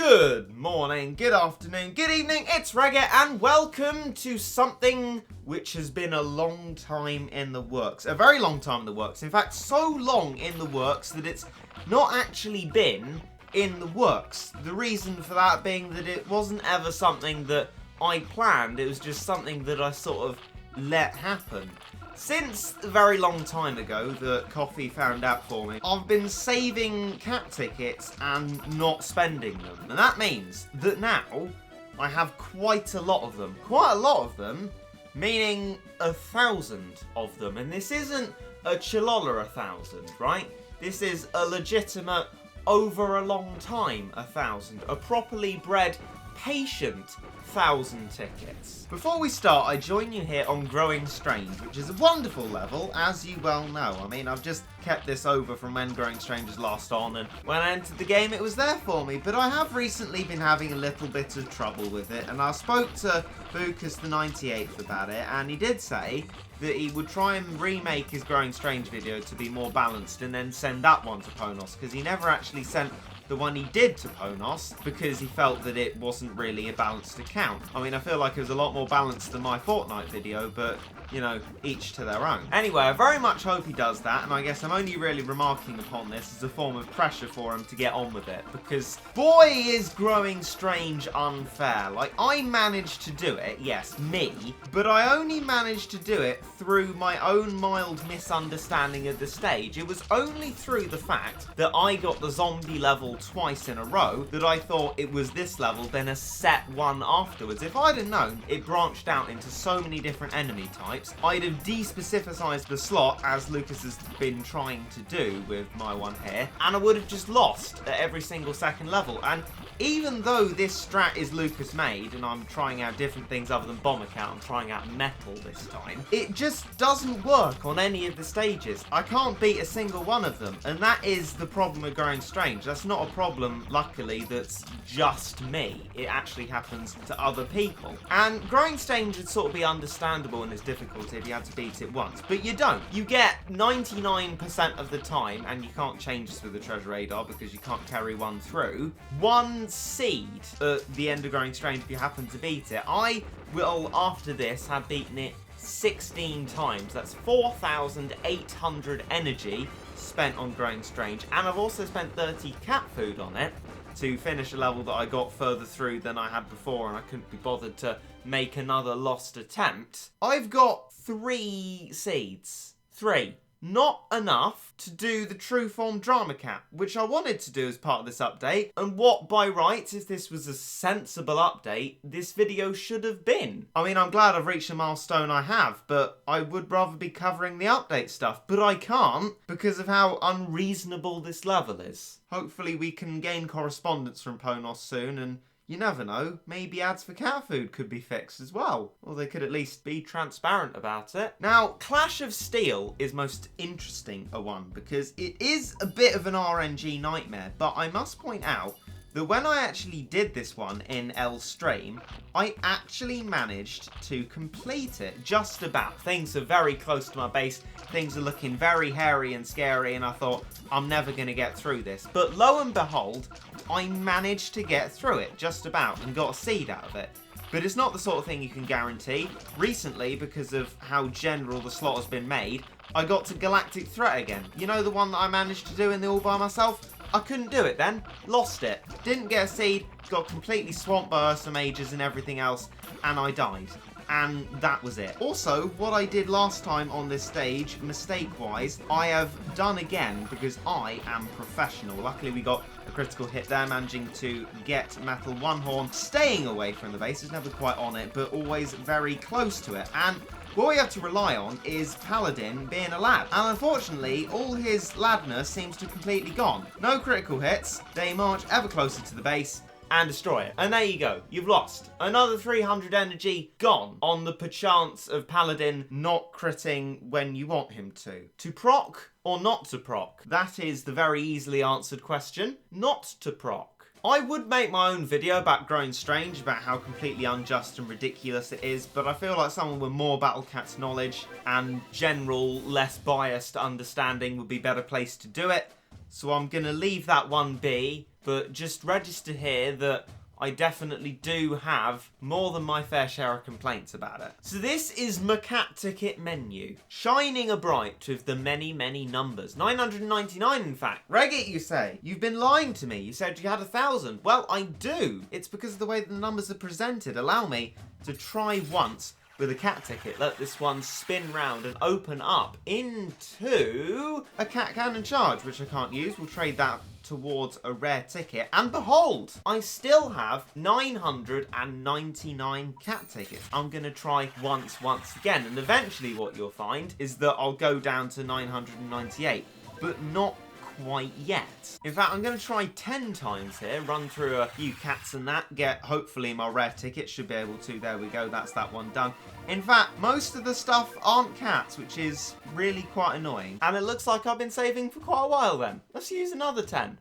Good morning, good afternoon, good evening, it's Regit and welcome to something which has been a long time in the works. A very long time in the works. In fact, so long in the works that it's not actually been in the works. The reason for that being that it wasn't ever something that I planned, it was just something that I sort of let happen. Since a very long time ago that Coffee found out for me, I've been saving cat tickets and not spending them. And that means that now I have quite a lot of them. Quite a lot of them, meaning 1,000 of them. And this isn't a Chihuahua 1,000, right? This is a legitimate, over a long time 1,000. A properly bred, patient 1,000 tickets. Before we start, I join you here on Growing Strange, which is a wonderful level, as you well know. I mean, I've just kept this over from when Growing Strange was last on, and when I entered the game, it was there for me. But I have recently been having a little bit of trouble with it, and I spoke to Bucas the 98th about it, and he did say that he would try and remake his Growing Strange video to be more balanced and then send that one to Ponos, because he never actually sent the one he did to Ponos because he felt that it wasn't really a balanced account. I mean, I feel like it was a lot more balanced than my Fortnite video, but, you know, each to their own. Anyway, I very much hope he does that, and I guess I'm only really remarking upon this as a form of pressure for him to get on with it, because boy is Growing Strange unfair. Like, I managed to do it, yes, me, but I only managed to do it through my own mild misunderstanding of the stage. It was only through the fact that I got the zombie level twice in a row that I thought it was this level, then a set one afterwards. If I'd have known it branched out into so many different enemy types, I'd have de-specificized the slot, as Lucas has been trying to do with my one here, and I would have just lost at every single second level. And even though this strat is Lucas made, and I'm trying out different things other than bomber count, I'm trying out metal this time, it just doesn't work on any of the stages. I can't beat a single one of them, and that is the problem with Growing Strange. That's not a problem, luckily, that's just me. It actually happens to other people. And Growing Strange would sort of be understandable in its difficulty if you had to beat it once, but you don't. You get 99% of the time, and you can't change this with the treasure radar because you can't carry one through, one seed at the end of Growing Strange if you happen to beat it. I will, after this, have beaten it 16 times. That's 4,800 energy spent on Growing Strange, and I've also spent 30 cat food on it to finish a level that I got further through than I had before, and I couldn't be bothered to make another lost attempt. I've got 3 seeds. 3. Not enough to do the True Form Drama Cat, which I wanted to do as part of this update, and what by rights, if this was a sensible update, this video should have been. I mean, I'm glad I've reached a milestone I have, but I would rather be covering the update stuff, but I can't because of how unreasonable this level is. Hopefully we can gain correspondence from Ponos soon, and you never know, maybe ads for cat food could be fixed as well. Or they could at least be transparent about it. Now, Clash of Steel is most interesting a one because it is a bit of an RNG nightmare, but I must point out that when I actually did this one in L-Stream, I actually managed to complete it, just about. Things are very close to my base, things are looking very hairy and scary, and I thought, I'm never going to get through this. But lo and behold, I managed to get through it, just about, and got a seed out of it. But it's not the sort of thing you can guarantee. Recently, because of how general the slot has been made, I got to Galactic Threat again. You know, the one that I managed to do in the all by myself? I couldn't do it then, lost it, didn't get a seed, got completely swamped by Ursa Mages and everything else, and I died. And that was it. Also, what I did last time on this stage, mistake-wise, I have done again because I am professional. Luckily, we got a critical hit there, managing to get Metal One Horn, staying away from the base. It's never quite on it, but always very close to it. And what we have to rely on is Paladin being a lad. And unfortunately, all his ladness seems to have completely gone. No critical hits, they march ever closer to the base and destroy it. And there you go, you've lost. Another 300 energy gone on the perchance of Paladin not critting when you want him to. To proc or not to proc? That is the very easily answered question. Not to proc. I would make my own video about Growing Strange, about how completely unjust and ridiculous it is, but I feel like someone with more Battlecats knowledge and general, less biased understanding would be better placed to do it. So I'm going to leave that one be but just register here that I definitely do have more than my fair share of complaints about it. So this is my cat ticket menu. Shining a bright with the many, many numbers. 999 in fact. Regit, you say? You've been lying to me. You said you had 1,000. Well, I do. It's because of the way the numbers are presented. Allow me to try once with a cat ticket. Let this one spin round and open up into a cat cannon charge, which I can't use. We'll trade that towards a rare ticket, and behold, I still have 999 cat tickets. I'm gonna try once again, and eventually what you'll find is that I'll go down to 998, but not quite yet. In fact, I'm going to try 10 times here, run through a few cats and that, get hopefully my rare ticket, should be able to. There we go, that's that one done. In fact, most of the stuff aren't cats, which is really quite annoying. And it looks like I've been saving for quite a while then. Let's use another 10.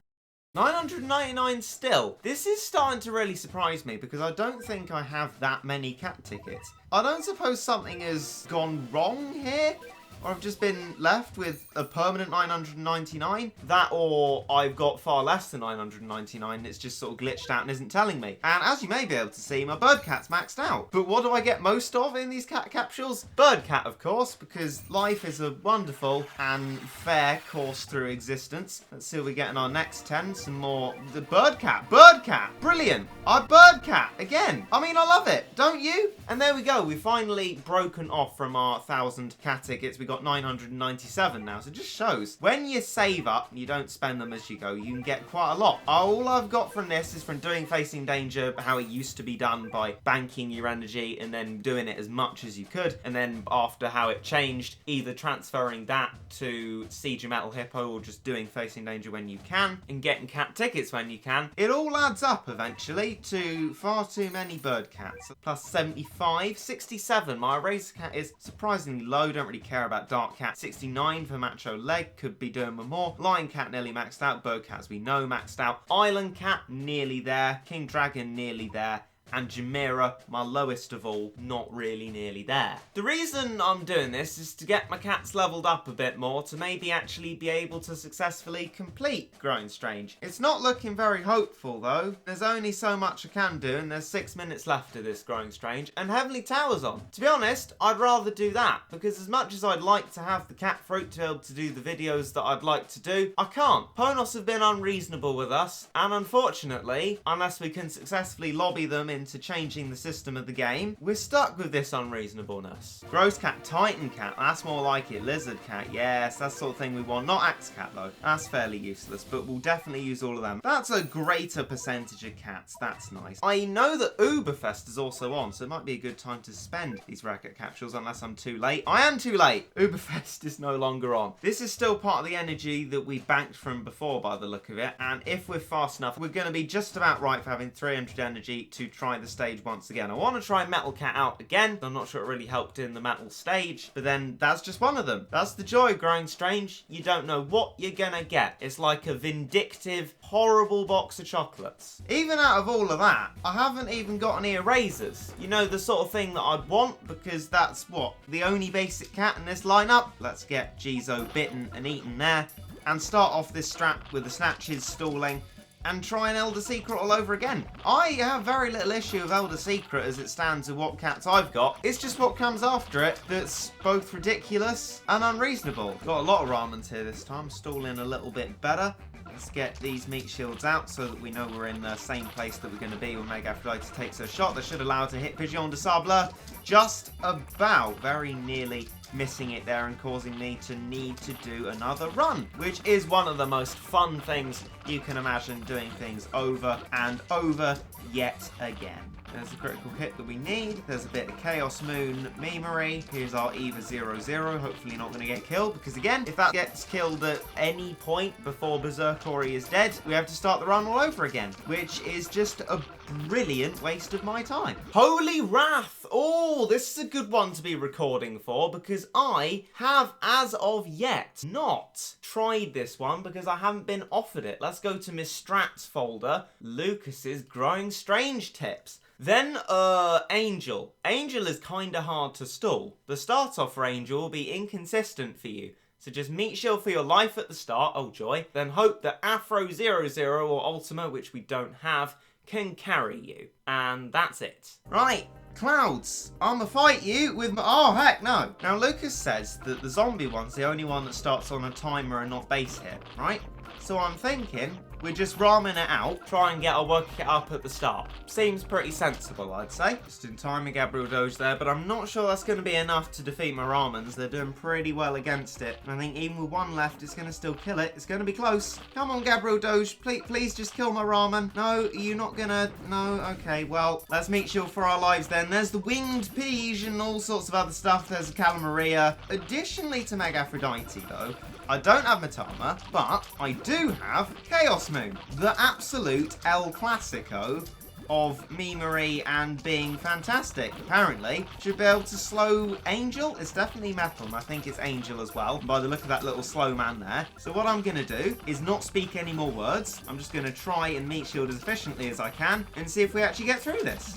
999 still. This is starting to really surprise me because I don't think I have that many cat tickets. I don't suppose something has gone wrong here? Or I've just been left with a permanent 999. That, or I've got far less than 999 and it's just sort of glitched out and isn't telling me. And as you may be able to see, my bird cat's maxed out. But what do I get most of in these cat capsules? Bird cat, of course, because life is a wonderful and fair course through existence. Let's see what we get in our next 10. Some more. The bird cat. Bird cat. Brilliant. Our bird cat again. I mean, I love it. Don't you? And there we go. We've finally broken off from our 1,000 cat tickets. We got 997 now, so it just shows when you save up and you don't spend them as you go, you can get quite a lot. All I've got from this is from doing Facing Danger how it used to be done by banking your energy and then doing it as much as you could, and then after how it changed, either transferring that to Siege of Metal Hippo or just doing Facing Danger when you can and getting cat tickets when you can. It all adds up eventually to far too many bird cats. Plus 75, 67. My Eraser cat is surprisingly low, don't really care about Dark cat. 69 for Macho Leg, could be doing more. Lion cat nearly maxed out. Bird cat, as we know, maxed out. Island cat nearly there. King Dragon nearly there. And Jamira, my lowest of all, not really nearly there. The reason I'm doing this is to get my cats leveled up a bit more to maybe actually be able to successfully complete Growing Strange. It's not looking very hopeful though. There's only so much I can do and there's 6 minutes left of this Growing Strange and Heavenly Tower's on. To be honest, I'd rather do that because as much as I'd like to have the cat fruit to be able to do the videos that I'd like to do, I can't. Ponos have been unreasonable with us and unfortunately, unless we can successfully lobby them into changing the system of the game, we're stuck with this unreasonableness. Gross cat, Titan cat, that's more like it. Lizard cat, yes, that's the sort of thing we want. Not Axe cat though, that's fairly useless, but we'll definitely use all of them. That's a greater percentage of cats, that's nice. I know that Uberfest is also on, so it might be a good time to spend these racket capsules unless I'm too late. I am too late! Uberfest is no longer on. This is still part of the energy that we banked from before by the look of it, and if we're fast enough, we're going to be just about right for having 300 energy to try the stage once again. I want to try Metal Cat out again. I'm not sure it really helped in the metal stage, but then that's just one of them. That's the joy of Growing Strange. You don't know what you're gonna get. It's like a vindictive, horrible box of chocolates. Even out of all of that, I haven't even got any erasers. You know, the sort of thing that I'd want because that's what? The only basic cat in this lineup. Let's get Jizo bitten and eaten there and start off this strap with the snatches stalling and try an Elder Secret all over again. I have very little issue with Elder Secret as it stands with what cats I've got. It's just what comes after it that's both ridiculous and unreasonable. Got a lot of ramens here this time, stalling a little bit better. Let's get these meat shields out so that we know we're in the same place that we're going to be when Mega Aphrodite takes her shot. That should allow her to hit Pigeon de Sable just about, very nearly missing it there and causing me to need to do another run, which is one of the most fun things you can imagine, doing things over and over yet again. There's the critical hit that we need. There's a bit of Chaos Moon memery. Here's our Eva 0-0. Hopefully not going to get killed, because again, if that gets killed at any point before Berserkori is dead, we have to start the run all over again, which is just a brilliant waste of my time. Holy Wrath! Oh, this is a good one to be recording for, because I have, as of yet, not tried this one because I haven't been offered it. Let's go to Miss Strats folder, Lucas's Growing Strange tips. Then, Angel. Angel is kinda hard to stall. The start off for Angel will be inconsistent for you. So just meat shield for your life at the start, oh joy, then hope that Afro 00 or Ultima, which we don't have, can carry you. And that's it. Right, Clouds, I'ma fight you with my... Oh, heck no. Now, Lucas says that the zombie one's the only one that starts on a timer and not base hit, right? So I'm thinking we're just ramming it out, try and work it up at the start. Seems pretty sensible, I'd say. Just in time with Gabriel Doge there, but I'm not sure that's going to be enough to defeat my Ramens. They're doing pretty well against it. And I think even with one left, it's going to still kill it. It's going to be close. Come on, Gabriel Doge. Please just kill my ramen. No, you're not going to... No, okay, well, let's meat shield for our lives then. There's the winged pige and all sorts of other stuff. There's a Calamaria. Additionally to Meg Aphrodite, though, I don't have Matama, but I do have Chaos Moon, the absolute El Clasico of memery and being fantastic. Apparently, should be able to slow Angel. It's definitely Metal, and I think it's Angel as well, by the look of that little slow man there. So what I'm going to do is not speak any more words. I'm just going to try and meat shield as efficiently as I can and see if we actually get through this.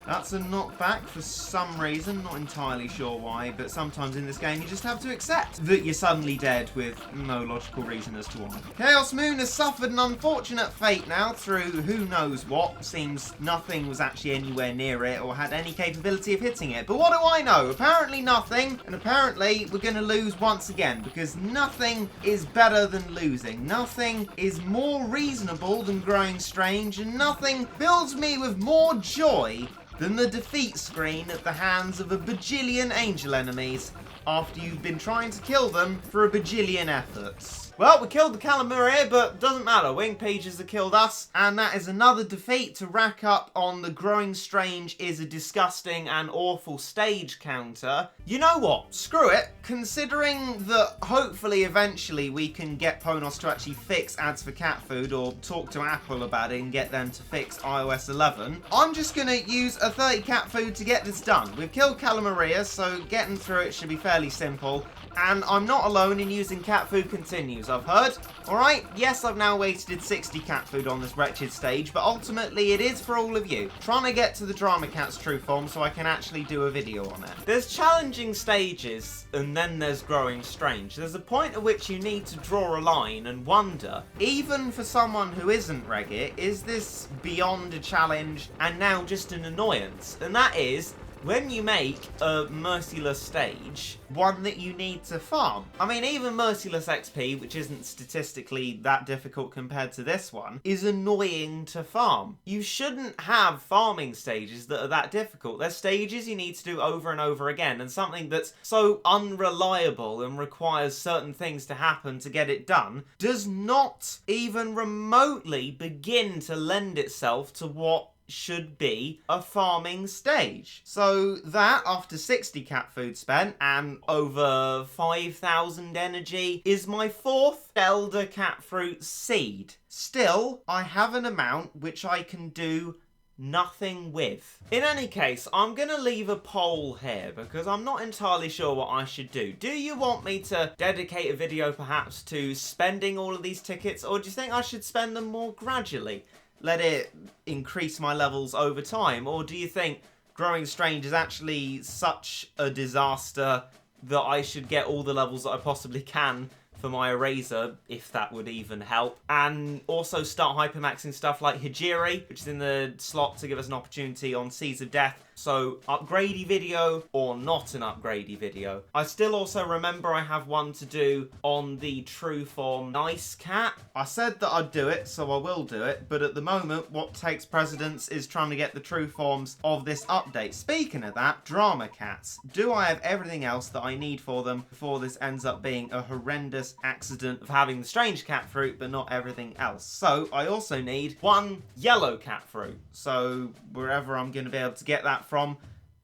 That's a knockback for some reason, not entirely sure why, but sometimes in this game you just have to accept that you're suddenly dead with no logical reason as to why. Chaos Moon has suffered an unfortunate fate now through who knows what. Seems nothing was actually anywhere near it or had any capability of hitting it. But what do I know? Apparently nothing, and apparently we're going to lose once again, because nothing is better than losing. Nothing is more reasonable than growing strange, and nothing fills me with more joy than the defeat screen at the hands of a bajillion angel enemies after you've been trying to kill them for a bajillion efforts. Well, we killed the Calamaria, but doesn't matter. Wing Pages have killed us, and that is another defeat to rack up on the Growing Strange is a disgusting and awful stage counter. You know what? Screw it. Considering that hopefully eventually we can get Ponos to actually fix ads for cat food or talk to Apple about it and get them to fix iOS 11, I'm just going to use a 30 cat food to get this done. We've killed Calamaria, so getting through it should be fairly simple. And I'm not alone in using cat food continues, I've heard. Alright, yes, I've now wasted 60 cat food on this wretched stage, but ultimately it is for all of you. Trying to get to the Drama Cat's true form so I can actually do a video on it. There's challenging stages, and then there's Growing Strange. There's a point at which you need to draw a line and wonder, even for someone who isn't Regit, is this beyond a challenge and now just an annoyance? And that is, when you make a Merciless stage, one that you need to farm. I mean, even Merciless XP, which isn't statistically that difficult compared to this one, is annoying to farm. You shouldn't have farming stages that are that difficult. They're stages you need to do over and over again, and something that's so unreliable and requires certain things to happen to get it done does not even remotely begin to lend itself to what should be a farming stage. So that, after 60 cat food spent and over 5,000 energy, is my 4th Elder Cat Fruit seed. Still, I have an amount which I can do nothing with. In any case, I'm going to leave a poll here because I'm not entirely sure what I should do. Do you want me to dedicate a video perhaps to spending all of these tickets, or do you think I should spend them more gradually? Let it increase my levels over time? Or do you think Growing Strange is actually such a disaster that I should get all the levels that I possibly can for my Eraser, if that would even help, and also start hypermaxing stuff like Hijiri, which is in the slot to give us an opportunity on Seas of Death? So, upgradey video or not an upgradey video. I still also remember I have one to do on the True Form Nice Cat. I said that I'd do it, so I will do it, but at the moment, what takes precedence is trying to get the true forms of this update. Speaking of that, Drama Cats. Do I have everything else that I need for them before this ends up being a horrendous accident of having the Strange Cat Fruit, but not everything else? So, I also need one Yellow Cat Fruit. So, wherever I'm going to be able to get that from,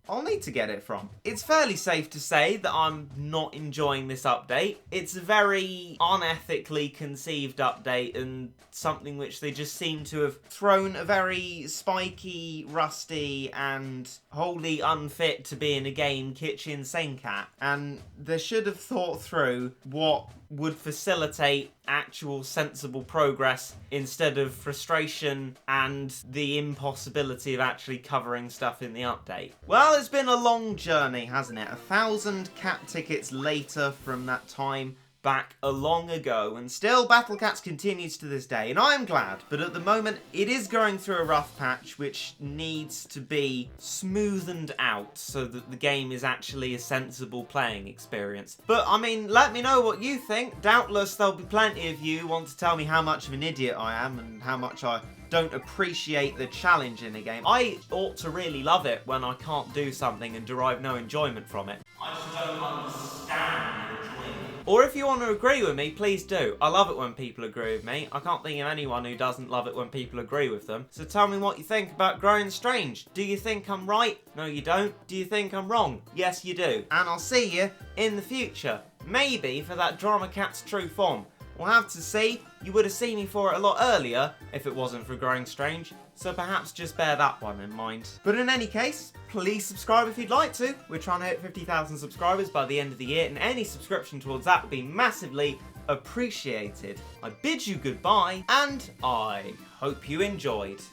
I'll need to get it from. It's fairly safe to say that I'm not enjoying this update. It's a very unethically conceived update and something which they just seem to have thrown a very spiky, rusty, and wholly unfit to be in a game kitchen sink at. And they should have thought through what would facilitate actual sensible progress instead of frustration and the impossibility of actually covering stuff in the update. Well, it's been a long journey, hasn't it? 1,000 cat tickets later from that time back a long ago, and still Battle Cats continues to this day, and I am glad, but at the moment it is going through a rough patch which needs to be smoothened out so that the game is actually a sensible playing experience. But I mean, let me know what you think. Doubtless there'll be plenty of you who want to tell me how much of an idiot I am and how much I don't appreciate the challenge in a game. I ought to really love it when I can't do something and derive no enjoyment from it. I just don't understand the enjoyment. Or if you want to agree with me, please do. I love it when people agree with me. I can't think of anyone who doesn't love it when people agree with them. So tell me what you think about Growing Strange. Do you think I'm right? No, you don't. Do you think I'm wrong? Yes, you do. And I'll see you in the future. Maybe for that Drama Cat's True Form. We'll have to see. You would have seen me for it a lot earlier if it wasn't for Growing Strange, so perhaps just bear that one in mind. But in any case, please subscribe if you'd like to. We're trying to hit 50,000 subscribers by the end of the year, and any subscription towards that would be massively appreciated. I bid you goodbye, and I hope you enjoyed.